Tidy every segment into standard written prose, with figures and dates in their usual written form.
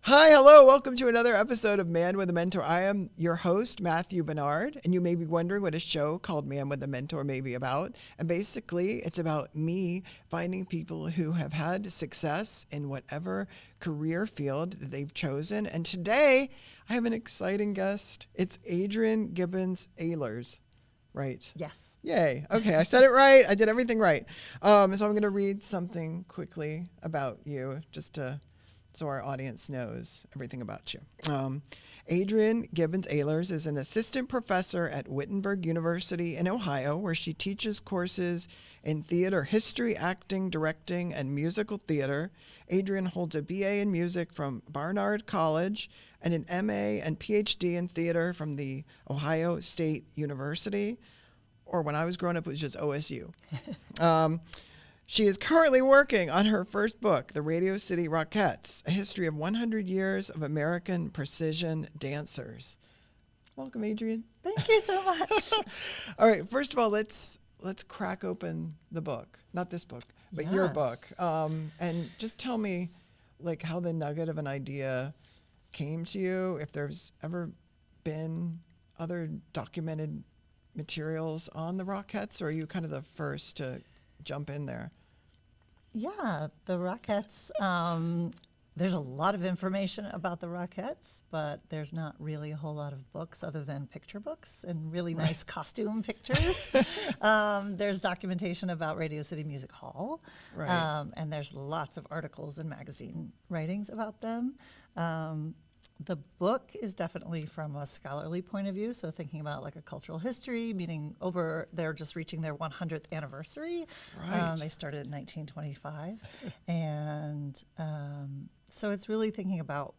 Hi, hello, welcome to another episode of Man with a Mentor. I am your host, Matthew Barnard, and you may be wondering what a show called Man with a Mentor may be about. And basically, it's about me finding people who have had success in whatever career field that they've chosen. And today, I have an exciting guest. It's Adrienne Gibbons Oehlers, right? Yes. Yay. Okay, I said it right. I did everything right. So I'm going to read something quickly about you, so our audience knows everything about you. Adrienne Gibbons Oehlers is an assistant professor at Wittenberg University in Ohio, where she teaches courses in theater history, acting, directing, and musical theater. Adrienne holds a BA in music from Barnard College and an MA and PhD in theater from the Ohio State University, or when I was growing up, it was just OSU. She is currently working on her first book, The Radio City Rockettes, a history of 100 years of American precision dancers. Welcome, Adrienne. Thank you so much. All right, first of all, let's crack open the book. Not this book, but your book. And just tell me, like, how the nugget of an idea came to you, if there's ever been other documented materials on the Rockettes, or are you kind of the first to jump in there? Yeah, the Rockettes, there's a lot of information about the Rockettes, but there's not really a whole lot of books other than picture books and really nice costume pictures. There's documentation about Radio City Music Hall, and there's lots of articles and magazine writings about them. The book is definitely from a scholarly point of view, so thinking about like a cultural history, meaning they're just reaching their 100th anniversary. Right. They started in 1925. And so it's really thinking about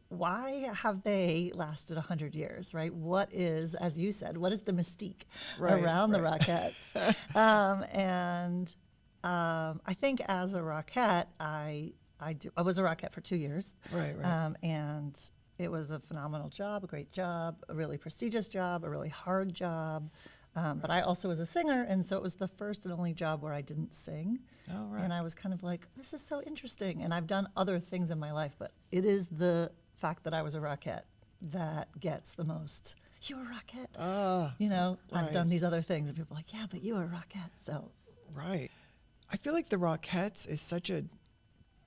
why have they lasted 100 years, right? What is, as you said, what is the mystique around the Rockettes? I think as a Rockette, I was a Rockette for 2 years. And it was a phenomenal job, a great job, a really prestigious job, a really hard job. But I also was a singer, and so it was the first and only job where I didn't sing. And I was kind of like, this is so interesting. And I've done other things in my life, but it is the fact that I was a Rockette that gets the most, you were a Rockette. I've done these other things, and people are like, yeah, but you were a Rockette. So. Right. I feel like the Rockettes is such a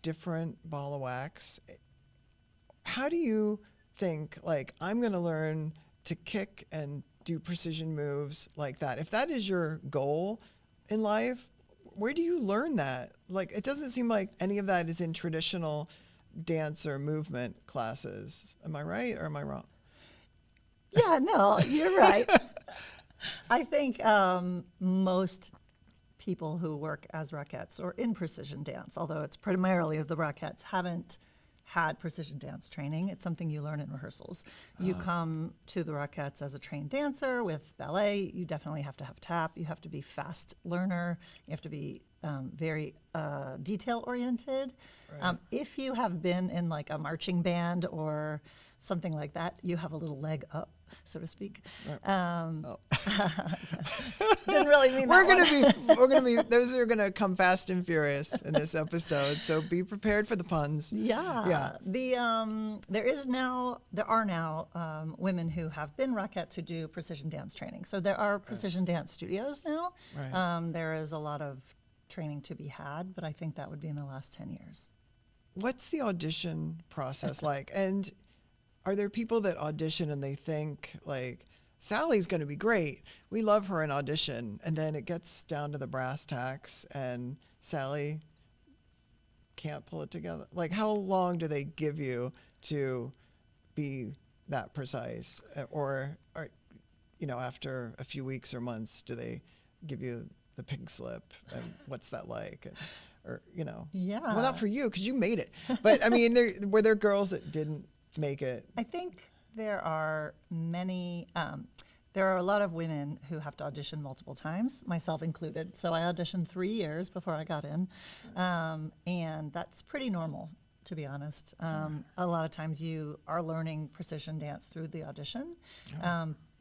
different ball of wax. How do you think, like, I'm going to learn to kick and do precision moves like that? If that is your goal in life, where do you learn that? Like, it doesn't seem like any of that is in traditional dance or movement classes. Am I right or am I wrong? Yeah, no, you're right. I think most people who work as Rockettes or in precision dance, although it's primarily of the Rockettes, haven't had precision dance training. It's something you learn in rehearsals. You come to the Rockettes as a trained dancer with ballet. You definitely have to have tap. You have to be fast learner. You have to be very detail oriented. If you have been in like a marching band or something like that, you have a little leg up, so to speak. Didn't really mean that. We're gonna be. Those are gonna come fast and furious in this episode. So be prepared for the puns. Yeah. There are now women who have been Rockettes who do precision dance training. So there are precision dance studios now. There is a lot of training to be had, but I think that would be in the last 10 years. What's the audition process like? And are there people that audition and they think, like, Sally's going to be great, we love her in audition, and then it gets down to the brass tacks and Sally can't pull it together? Like, how long do they give you to be that precise? Or after a few weeks or months, do they give you the pink slip? And what's that like? Yeah. Well, not for you, because you made it. But, I mean, were there girls that didn't make it? I think there are there are a lot of women who have to audition multiple times, myself included. So I auditioned 3 years before I got in, and that's pretty normal, to be honest. A lot of times you are learning precision dance through the audition,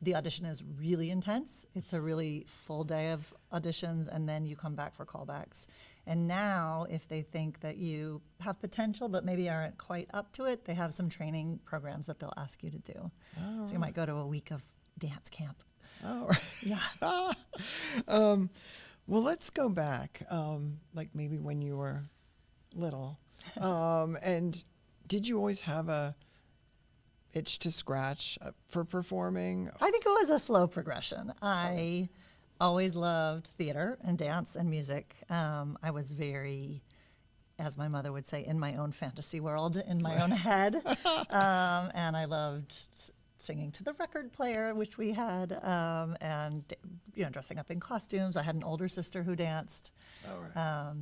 the audition is really intense. It's a really full day of auditions, and then you come back for callbacks. And now, if they think that you have potential but maybe aren't quite up to it, they have some training programs that they'll ask you to do. Oh, So you might go to a week of dance camp. Oh, right. Yeah. Well, let's go back, like maybe when you were little. And did you always have a itch to scratch for performing? I think it was a slow progression. I always loved theater and dance and music. I was very, as my mother would say, in my own fantasy world, in my own head. And I loved singing to the record player, which we had, and dressing up in costumes. I had an older sister who danced. Oh, right.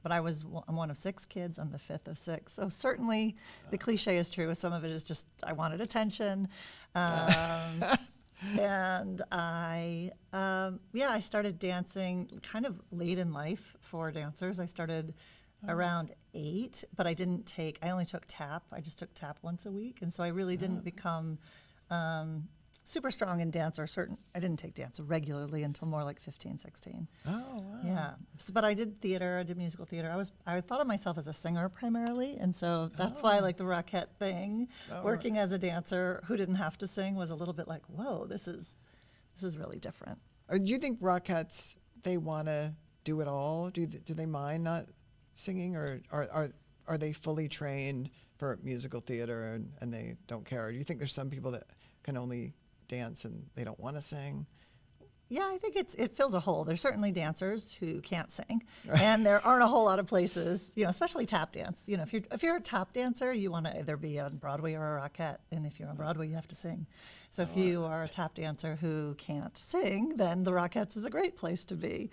But I'm one of 6 kids. I'm the 5th of 6. So certainly the cliche is true. Some of it is just I wanted attention. And I started dancing kind of late in life for dancers. I started around 8, but I only took tap. I just took tap once a week. And so I really didn't become super strong in dance I didn't take dance regularly until more like 15, 16. Oh, wow. Yeah. But I did theater. I did musical theater. I thought of myself as a singer primarily. And so that's why I like the Rockette thing. Working as a dancer who didn't have to sing was a little bit like, whoa, this is really different. Do you think Rockettes, they want to do it all? Do they mind not singing, or are they fully trained for musical theater and they don't care? Or do you think there's some people that can only dance and they don't want to sing? Yeah, I think it fills a hole. There's certainly dancers who can't sing, and there aren't a whole lot of places, especially tap dance. If you're a tap dancer, you want to either be on Broadway or a Rockette, and if you're on Broadway, you have to sing. So if you are a tap dancer who can't sing, then the Rockettes is a great place to be.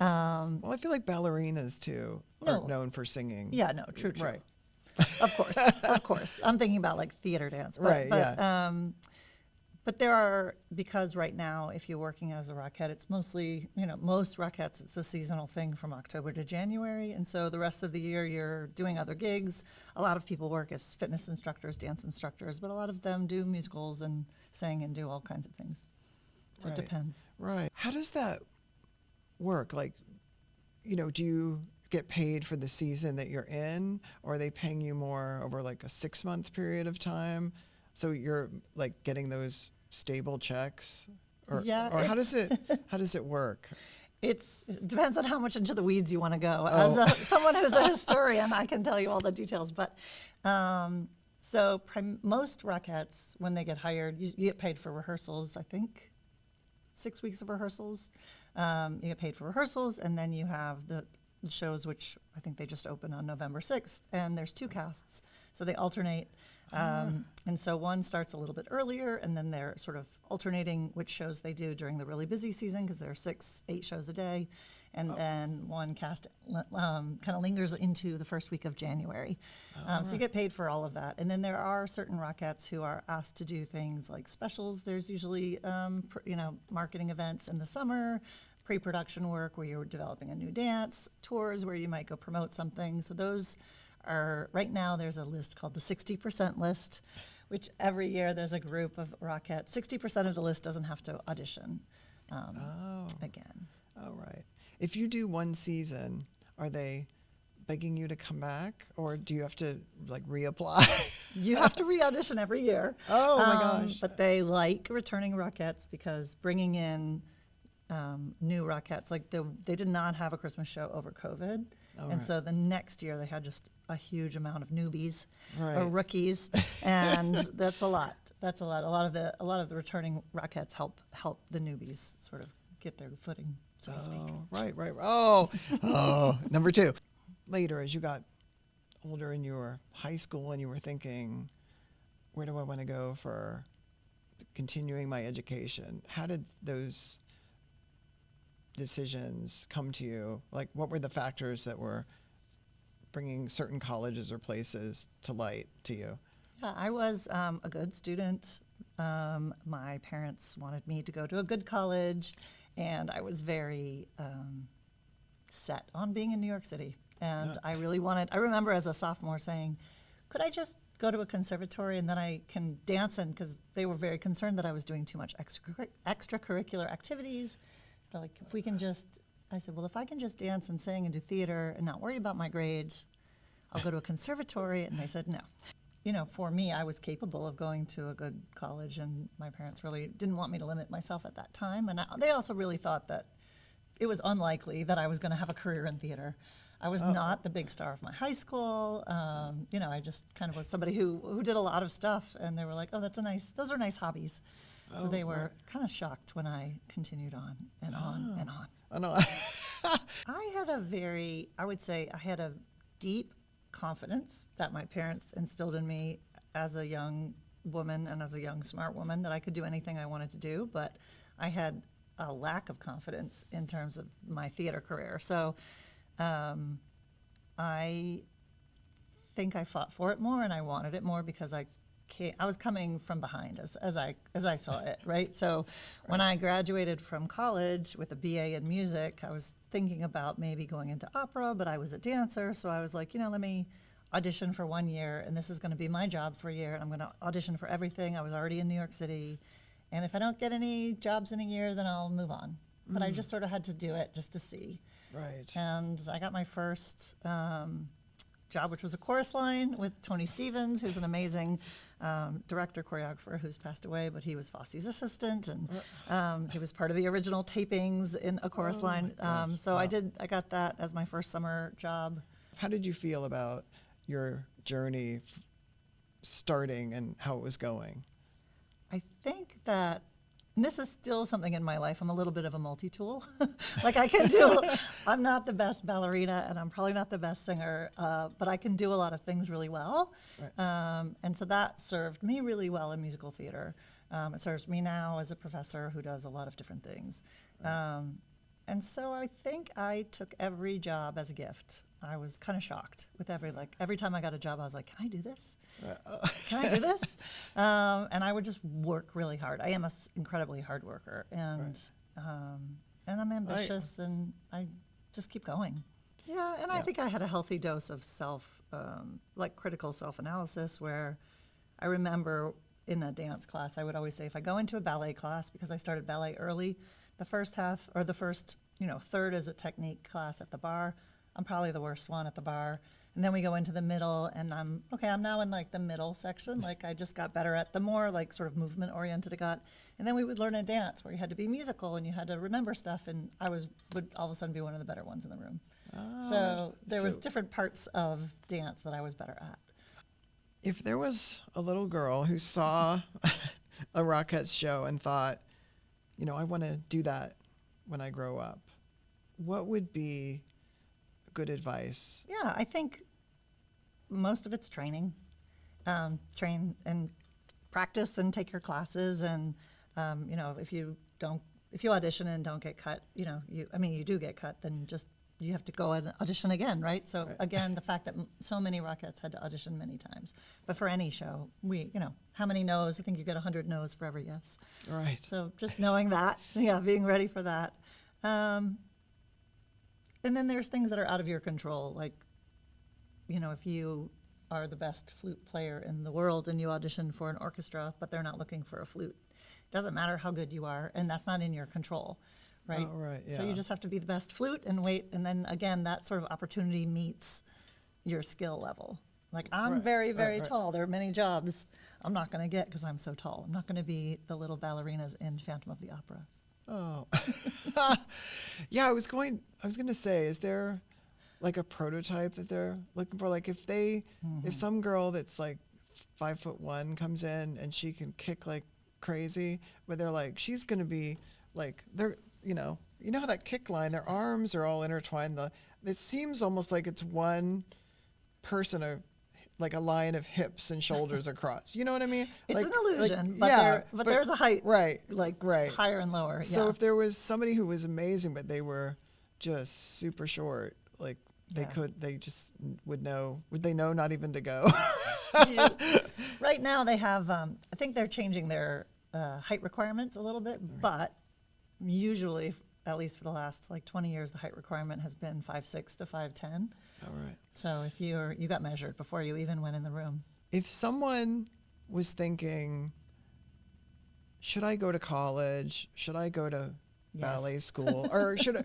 Right. Well, I feel like ballerinas too are known for singing. Yeah, no, true. Right. Of course. I'm thinking about like theater dance. Right. Yeah. But there are, because right now, if you're working as a Rockette, it's mostly, most Rockettes, it's a seasonal thing from October to January. And so the rest of the year, you're doing other gigs. A lot of people work as fitness instructors, dance instructors, but a lot of them do musicals and sing and do all kinds of things. So It depends. Right. How does that work? Like, do you get paid for the season that you're in, or are they paying you more over like a 6-month period of time? So you're like getting those stable checks, or how does it work? It depends on how much into the weeds you want to go. As someone who's a historian, I can tell you all the details. But most Rockettes, when they get hired, you get paid for rehearsals. I think 6 weeks of rehearsals. You get paid for rehearsals, and then you have the shows, which I think they just open on November 6th, and there's 2 casts, so they alternate. And so one starts a little bit earlier, and then they're sort of alternating which shows they do during the really busy season, because there are 6-8 shows a day. And then one cast kind of lingers into the first week of January. So you get paid for all of that. And then there are certain Rockettes who are asked to do things like specials. There's usually, marketing events in the summer, pre-production work where you're developing a new dance, tours where you might go promote something. So those are, right now there's a list called the 60% list, which every year there's a group of Rockettes. 60% of the list doesn't have to audition again. Oh, right. If you do one season, are they begging you to come back, or do you have to like reapply? You have to re-audition every year. Oh my gosh. But they like returning Rockettes because bringing in new Rockettes, like they did not have a Christmas show over COVID. So the next year they had just a huge amount of newbies or rookies, and that's a lot. That's a lot. A lot of the returning Rockettes help the newbies sort of get their footing, so to speak. Right. Oh, number 2. Later, as you got older and you were high school and you were thinking, where do I want to go for continuing my education? How did those decisions come to you? Like, what were the factors that were bringing certain colleges or places to light to you? Yeah, I was a good student. My parents wanted me to go to a good college, and I was very set on being in New York City. And I really wanted, I remember as a sophomore saying, could I just go to a conservatory and then I can dance, and because they were very concerned that I was doing too much extracurricular activities. They're like, if we can just, I said, well, if I can just dance and sing and do theater and not worry about my grades, I'll go to a conservatory. And they said no. You know, for me, I was capable of going to a good college, and my parents really didn't want me to limit myself at that time. And they also really thought that it was unlikely that I was going to have a career in theater. I was not the big star of my high school. You know, I just kind of was somebody who did a lot of stuff, and they were like, oh, those are nice hobbies. So they were kind of shocked when I continued on and on and on. I know. I had a deep confidence that my parents instilled in me as a young woman and as a young smart woman, that I could do anything I wanted to do, but I had a lack of confidence in terms of my theater career. So I think I fought for it more, and I wanted it more because I was coming from behind as I saw it, right? So when I graduated from college with a BA in music, I was thinking about maybe going into opera, but I was a dancer, so I was like, you know, let me audition for 1 year, and this is going to be my job for a year, and I'm going to audition for everything. I was already in New York City, and if I don't get any jobs in a year, then I'll move on. But I just sort of had to do it just to see. Right. And I got my first job, which was a chorus line with Tony Stevens, who's an amazing director, choreographer who's passed away, but he was Fosse's assistant, and he was part of the original tapings in a chorus line. So I got that as my first summer job. How did you feel about your journey starting and how it was going? I think that, and this is still something in my life, I'm a little bit of a multi-tool. Like I'm not the best ballerina, and I'm probably not the best singer, but I can do a lot of things really well. Right. And so that served me really well in musical theater. It serves me now as a professor who does a lot of different things. Right. And so I think I took every job as a gift. I was kind of shocked with every time I got a job, I was like, can I do this? Can I do this? And I would just work really hard. I am an incredibly hard worker, and I'm ambitious, and I just keep going. Yeah, and I think I had a healthy dose of critical self-analysis, where I remember in a dance class, I would always say, if I go into a ballet class, because I started ballet early, the first half, or the first, third is a technique class at the bar. I'm probably the worst one at the bar. And then we go into the middle, and I'm now in the middle section. I just got better at the more sort of movement oriented I got. And then we would learn a dance where you had to be musical and you had to remember stuff, and I would all of a sudden be one of the better ones in the room. So there was different parts of dance that I was better at. If there was a little girl who saw a Rockettes show and thought, I want to do that when I grow up, what would be good advice? Yeah, I think most of it's training. Train and practice and take your classes, and if you audition and don't get cut, you do get cut, then you have to go and audition again, right? So again, the fact that so many Rockettes had to audition many times, but for any show, how many no's? I think you get 100 no's for every yes. Right. So just knowing that, being ready for that. And then there's things that are out of your control, if you are the best flute player in the world and you audition for an orchestra, but they're not looking for a flute. It doesn't matter how good you are, and that's not in your control, right? Oh, right, yeah. So you just have to be the best flute and wait, and then again, that sort of opportunity meets your skill level. I'm very, very tall. There are many jobs I'm not going to get because I'm so tall. I'm not going to be the little ballerinas in Phantom of the Opera. Oh, yeah. I was going to say, is there a prototype that they're looking for? If some girl that's 5'1" comes in and she can kick like crazy, but they're she's going to be they're, how that kick line, their arms are all intertwined. It seems almost like it's one person, a line of hips and shoulders across. You know what I mean? It's an illusion, but there's a height, right? Higher and lower. So if there was somebody who was amazing, but they were just super short, they just would know. Would they know not even to go? Right now they have. I think they're changing their height requirements a little bit, but usually, at least for the last 20 years, the height requirement has been 5'6" to 5'10". All right. So if you got measured before you even went in the room. if someone was thinking, should I go to college? Should I go to ballet school? Or should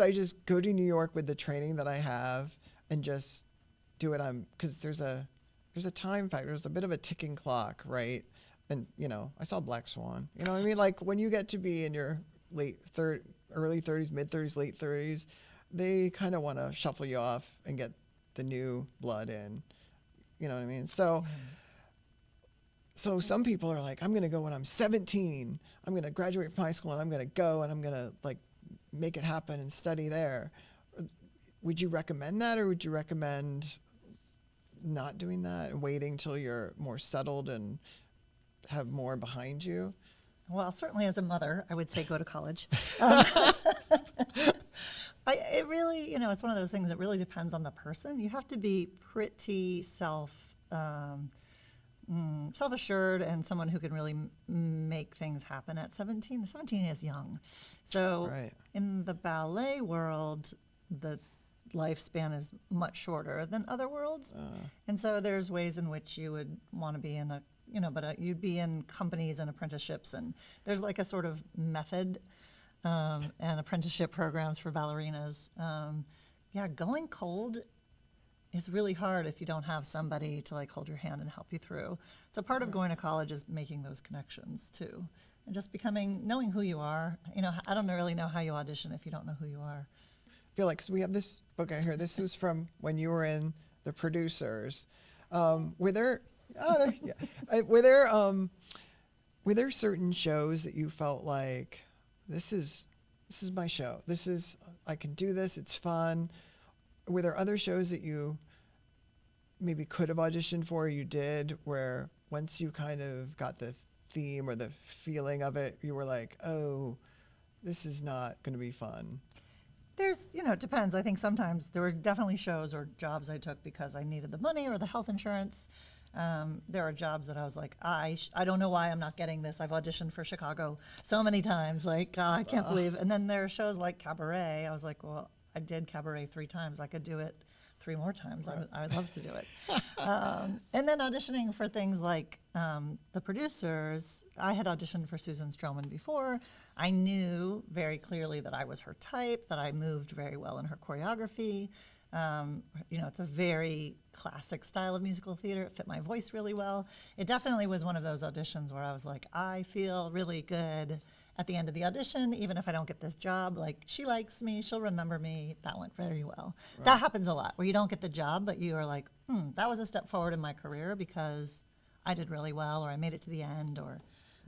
I just go to New York with the training that I have and just do it? Because there's a time factor. There's a bit of a ticking clock, right? And, I saw Black Swan. You know what I mean? Like when you get to be in your early 30s, mid 30s, late 30s, they kind of want to shuffle you off and get the new blood in. You know what I mean? So some people are like, I'm going to go when I'm 17. I'm going to graduate from high school and I'm going to go and I'm going to like make it happen and study there. Would you recommend that, or would you recommend not doing that and waiting till you're more settled and have more behind you? Well, certainly as a mother, I would say go to college. It really, it's one of those things that really depends on the person. You have to be pretty self-assured and someone who can really make things happen at 17. 17 is young. So in the ballet world, the lifespan is much shorter than other worlds. And so there's ways in which you would want to be in you'd be in companies and apprenticeships, and there's like a sort of method and apprenticeship programs for ballerinas. Going cold is really hard if you don't have somebody to like hold your hand and help you through. So part of going to college is making those connections too, and just knowing who you are. I don't really know how you audition if you don't know who you are. I feel like, 'cause we have this book out here. This was from when you were in The Producers. Were there certain shows that you felt like, this is my show. I can do this. It's fun. Were there other shows that you maybe could have auditioned for, or you did, where once you kind of got the theme or the feeling of it, you were like, oh, this is not going to be fun? There's, it depends. I think sometimes there were definitely shows or jobs I took because I needed the money or the health insurance. There are jobs that I was like, I don't know why I'm not getting this. I've auditioned for Chicago so many times. Like, I can't believe. And then there are shows like Cabaret. I was like, well, I did Cabaret 3 times. I could do it 3 more times. Right. I would love to do it. And then auditioning for things like The Producers. I had auditioned for Susan Stroman before. I knew very clearly that I was her type, that I moved very well in her choreography. It's a very classic style of musical theater. It fit my voice really well. It definitely was one of those auditions where I was like, I feel really good at the end of the audition, even if I don't get this job. Like, she likes me, she'll remember me. That went very well. Right. That happens a lot, where you don't get the job, but you are like, that was a step forward in my career because I did really well, or I made it to the end, or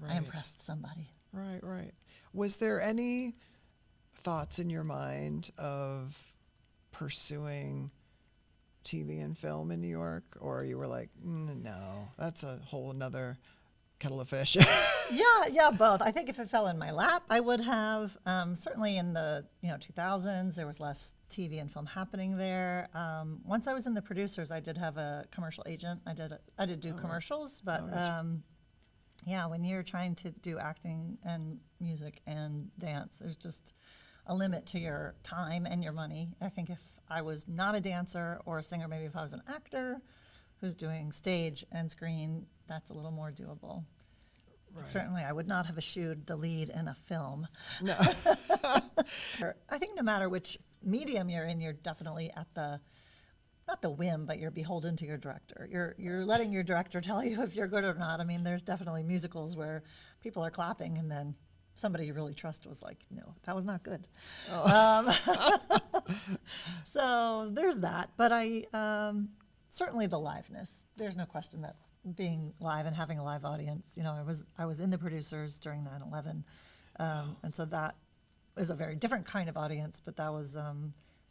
I impressed somebody. Right. Was there any thoughts in your mind of pursuing TV and film in New York, or you were like, no, that's a whole another kettle of fish? Yeah, both. I think if it fell in my lap, I would have. Certainly in the 2000s, there was less TV and film happening there. Once I was in The Producers, I did have a commercial agent. I did do commercials, but when you're trying to do acting and music and dance, there's just a limit to your time and your money. I think if I was not a dancer or a singer, maybe if I was an actor who's doing stage and screen, that's a little more doable. Right. Certainly, I would not have eschewed the lead in a film. No. I think no matter which medium you're in, you're definitely at not the whim, but you're beholden to your director. You're letting your director tell you if you're good or not. I mean, there's definitely musicals where people are clapping and then somebody you really trust was like, no, that was not good. So there's that. But certainly the liveness. There's no question that being live and having a live audience, I was in The Producers during 9/11. And so that is a very different kind of audience, but that was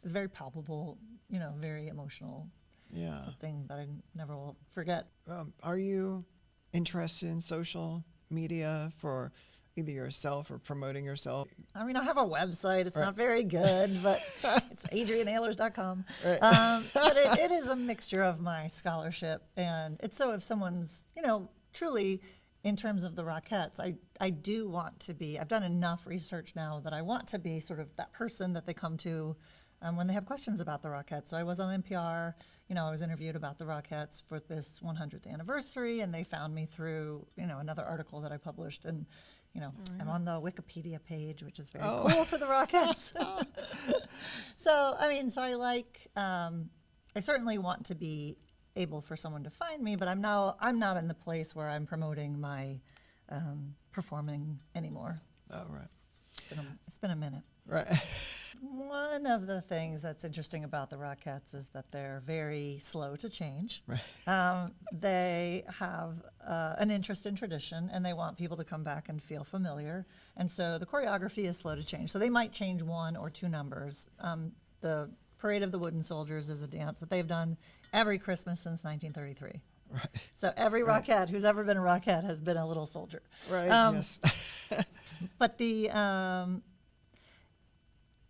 very palpable, very emotional. Yeah. Something that I never will forget. Are you interested in social media for either yourself or promoting yourself? I mean, I have a website. It's not very good, but it's adrienneoehlers.com. Right. But it is a mixture of my scholarship, and it's so if someone's, truly in terms of the Rockettes, I do want to be, I've done enough research now that I want to be sort of that person that they come to when they have questions about the Rockettes. So I was on NPR. I was interviewed about the Rockettes for this 100th anniversary, and they found me through, another article that I published. And, I'm on the Wikipedia page, which is very cool for the Rockettes. So I like, I certainly want to be able for someone to find me, but I'm not in the place where I'm promoting my performing anymore. Oh, right. It's been a minute. Right. One of the things that's interesting about the Rockettes is that they're very slow to change. Right. They have an interest in tradition, and they want people to come back and feel familiar. And so the choreography is slow to change. So they might change 1 or 2 numbers. The Parade of the Wooden Soldiers is a dance that they've done every Christmas since 1933. Right. So every Rockette who's ever been a Rockette has been a little soldier. Right. Yes. But the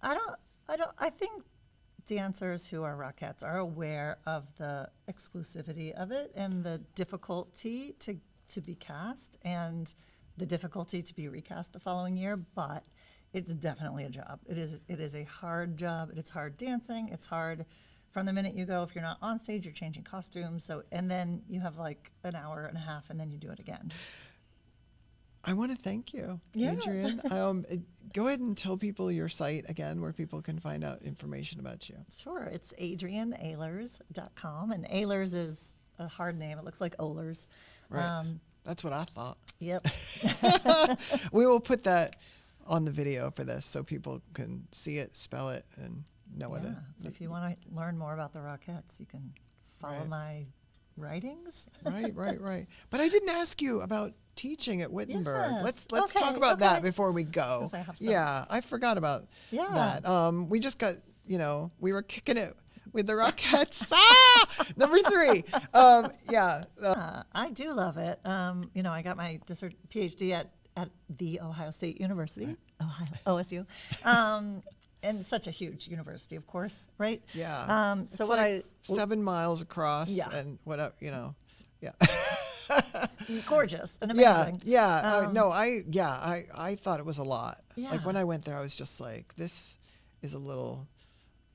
I think dancers who are Rockettes are aware of the exclusivity of it and the difficulty to be cast and the difficulty to be recast the following year, but it's definitely a job. It is a hard job. It's hard dancing. It's hard from the minute you go. If you're not on stage, you're changing costumes. So, and then you have like an hour and a half, and then you do it again. I want to thank you, Yeah. Adrienne. Go ahead and tell people your site again, where people can find out information about you. Sure. It's AdrienneOehlers.com, and Oehlers is a hard name. It looks like Oehlers. Right. That's what I thought. Yep. We will put that on the video for this so people can see it, spell it, and know what it is. So if you want to learn more about the Rockettes, you can follow Right. my writings. Right. But I didn't ask you about teaching at Wittenberg. Yes. Let's Okay, talk about that okay. before we go. 'Cause I have some. Yeah, I forgot about Yeah. that. We just got, we were kicking it with the Rockettes. Number 3. I do love it. I got my PhD at the Ohio State University, OSU, and such a huge university, of course, right? Yeah. So It's what like 7 miles across. Yeah. And whatever, yeah. gorgeous and amazing. Yeah. I thought it was a lot. Yeah. Like when I went there, I was just like, this is a little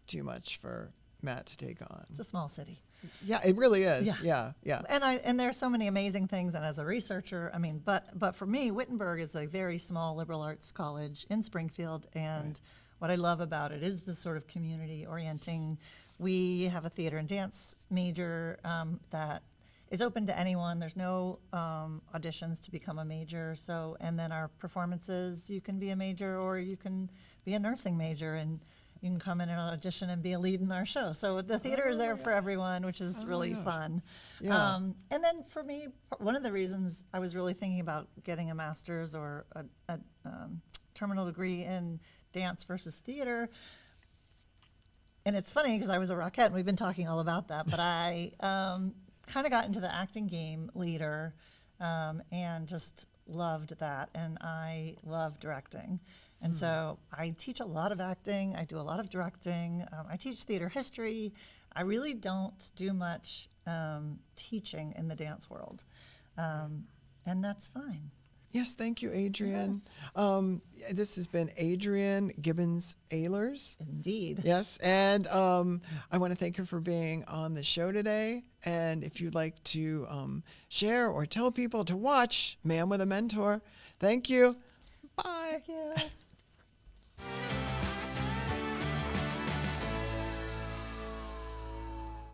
too much for Matt to take on. It's a small city. Yeah, it really is. Yeah. And there's so many amazing things. And as a researcher, but for me, Wittenberg is a very small liberal arts college in Springfield. And what I love about it is the sort of community orienting. We have a theater and dance major that is open to anyone. There's no auditions to become a major. So, and then our performances, you can be a major or you can be a nursing major, and you can come in and audition and be a lead in our show. So the theater is there for everyone, which is really fun. Yeah. And then for me, one of the reasons I was really thinking about getting a master's or a terminal degree in dance versus theater, and it's funny because I was a Rockette and we've been talking all about that, but I kind of got into the acting game later and just loved that, and I love directing. And so I teach a lot of acting, I do a lot of directing, I teach theater history. I really don't do much teaching in the dance world, and that's fine. Yes, thank you, Adrienne. This has been Adrienne Gibbons Oehlers. Indeed. Yes, and I want to thank her for being on the show today. And if you'd like to share or tell people to watch Man with a Mentor, thank you. Bye. Thank you.